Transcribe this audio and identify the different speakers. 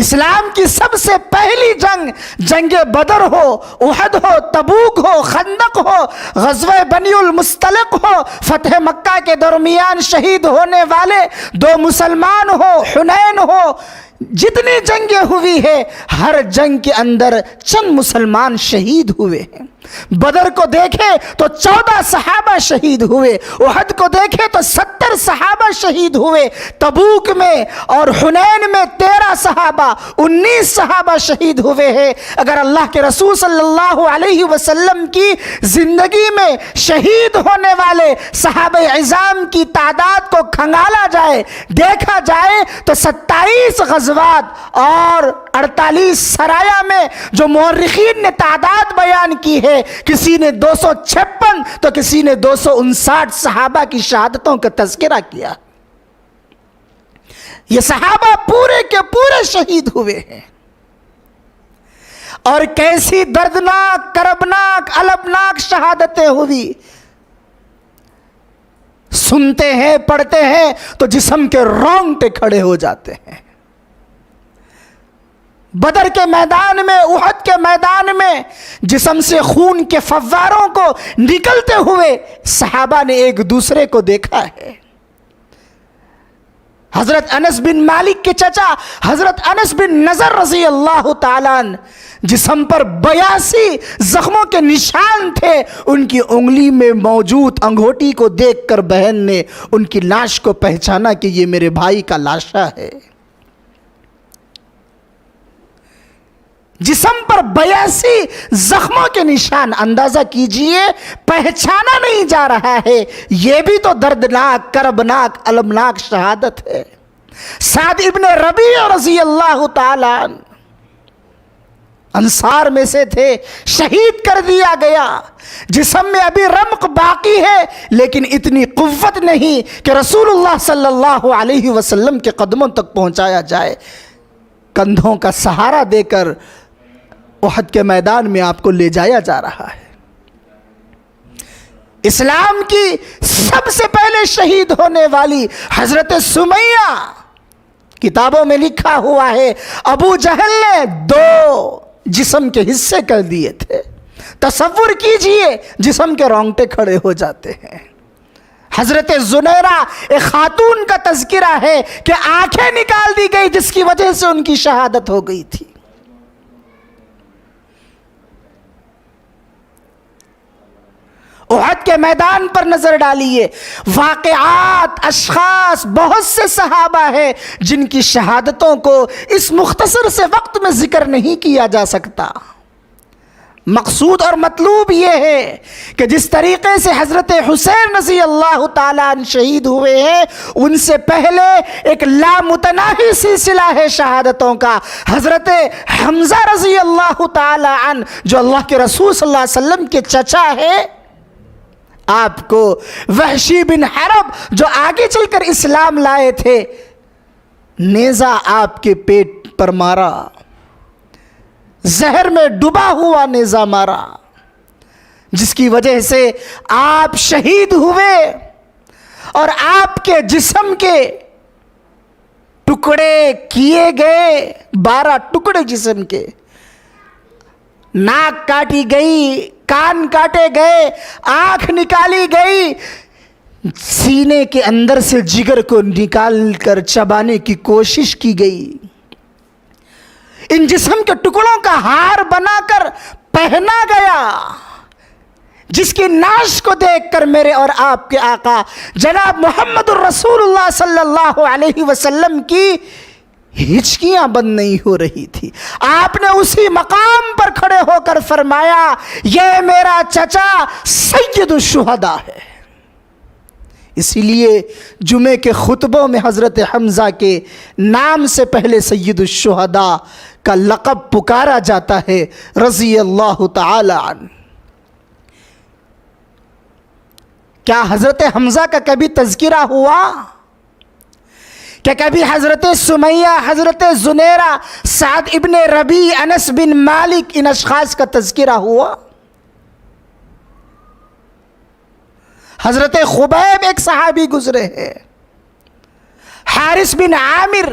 Speaker 1: اسلام کی سب سے پہلی جنگ بدر ہو، احد ہو، تبوک ہو، خندق ہو، غزوہ بنی المصطلق ہو، فتح مکہ کے درمیان شہید ہونے والے 2 مسلمان ہو، حنین ہو، جتنی جنگیں ہوئی ہے ہر جنگ کے اندر چند مسلمان شہید ہوئے ہیں۔ بدر کو دیکھیں تو 14 صحابہ شہید ہوئے، احد کو دیکھیں تو 70 صحابہ شہید ہوئے، تبوک میں اور حنین میں 13 صحابہ 19 صحابہ شہید ہوئے ہیں۔ اگر اللہ کے رسول صلی اللہ علیہ وسلم کی زندگی میں شہید ہونے والے صحابہ اعظام کی تعداد کو کھنگالا جائے، دیکھا جائے تو 27 غزوات اور 48 سرایہ میں جو مورخین نے تعداد بیان کی ہے، کسی نے 256 تو کسی نے 259 صحابہ کی شہادتوں کا تذکرہ کیا۔ یہ صحابہ پورے کے پورے شہید ہوئے ہیں، اور کیسی دردناک، کربناک، المناک شہادتیں ہوئی، سنتے ہیں، پڑھتے ہیں تو جسم کے رونگٹے کھڑے ہو جاتے ہیں۔ بدر کے میدان میں، احد کے میدان میں جسم سے خون کے فواروں کو نکلتے ہوئے صحابہ نے ایک دوسرے کو دیکھا ہے۔ حضرت انس بن مالک کے چچا حضرت انس بن نضر رضی اللہ تعالیٰ عنہ، جسم پر 82 زخموں کے نشان تھے، ان کی انگلی میں موجود انگوٹھی کو دیکھ کر بہن نے ان کی لاش کو پہچانا کہ یہ میرے بھائی کا لاشا ہے۔ جسم پر 82 زخموں کے نشان، اندازہ کیجئے پہچانا نہیں جا رہا ہے۔ یہ بھی تو دردناک، کربناک، المناک شہادت ہے۔ سعد ابن ربیع رضی اللہ تعالیٰ عنہ انصار میں سے تھے، شہید کر دیا گیا۔ جسم میں ابھی رمق باقی ہے لیکن اتنی قوت نہیں کہ رسول اللہ صلی اللہ علیہ وسلم کے قدموں تک پہنچایا جائے۔ کندھوں کا سہارا دے کر احد کے میدان میں آپ کو لے جایا جا رہا ہے۔ اسلام کی سب سے پہلے شہید ہونے والی حضرت سمیہ، کتابوں میں لکھا ہوا ہے ابو جہل نے 2 جسم کے حصے کر دیے تھے۔ تصور کیجئے، جسم کے رونگٹے کھڑے ہو جاتے ہیں۔ حضرت زنیرہ ایک خاتون کا تذکرہ ہے کہ آنکھیں نکال دی گئی جس کی وجہ سے ان کی شہادت ہو گئی تھی۔ احد کے میدان پر نظر ڈالیے، واقعات، اشخاص، بہت سے صحابہ ہیں جن کی شہادتوں کو اس مختصر سے وقت میں ذکر نہیں کیا جا سکتا۔ مقصود اور مطلوب یہ ہے کہ جس طریقے سے حضرت حسین رضی اللہ تعالیٰ عنہ شہید ہوئے ہیں، ان سے پہلے ایک لامتناہی سلسلہ ہے شہادتوں کا۔ حضرت حمزہ رضی اللہ تعالیٰ عنہ جو اللہ کے رسول صلی اللہ علیہ وسلم کے چچا ہے، آپ کو وحشی بن حرب جو آگے چل کر اسلام لائے تھے، نیزہ آپ کے پیٹ پر مارا، زہر میں ڈوبا ہوا نیزہ مارا، جس کی وجہ سے آپ شہید ہوئے اور آپ کے جسم کے ٹکڑے کیے گئے، 12 ٹکڑے جسم کے، ناک کاٹی گئی، کان کاٹے گئے، آنکھ نکالی گئی، سینے کے اندر سے جگر کو نکال کر چبانے کی کوشش کی گئی، ان جسم کے ٹکڑوں کا ہار بنا کر پہنا گیا، جس کی ناش کو دیکھ کر میرے اور آپ کے آقا جناب محمد الرسول اللہ صلی اللہ علیہ وسلم کی ہچکیاں بند نہیں ہو رہی تھی۔ آپ نے اسی مقام پر کھڑے ہو کر فرمایا، یہ میرا چچا سید الشہداء ہے۔ اسی لیے جمعے کے خطبوں میں حضرت حمزہ کے نام سے پہلے سید الشہداء کا لقب پکارا جاتا ہے رضی اللہ تعالی عنہ۔ کیا حضرت حمزہ کا کبھی تذکرہ ہوا؟ کہ کبھی حضرت سمیہ، حضرت زنیرہ، سعد ابن ربیع، انس بن مالک، ان اشخاص کا تذکرہ ہوا؟ حضرت خبیب ایک صحابی گزرے ہیں، حارث بن عامر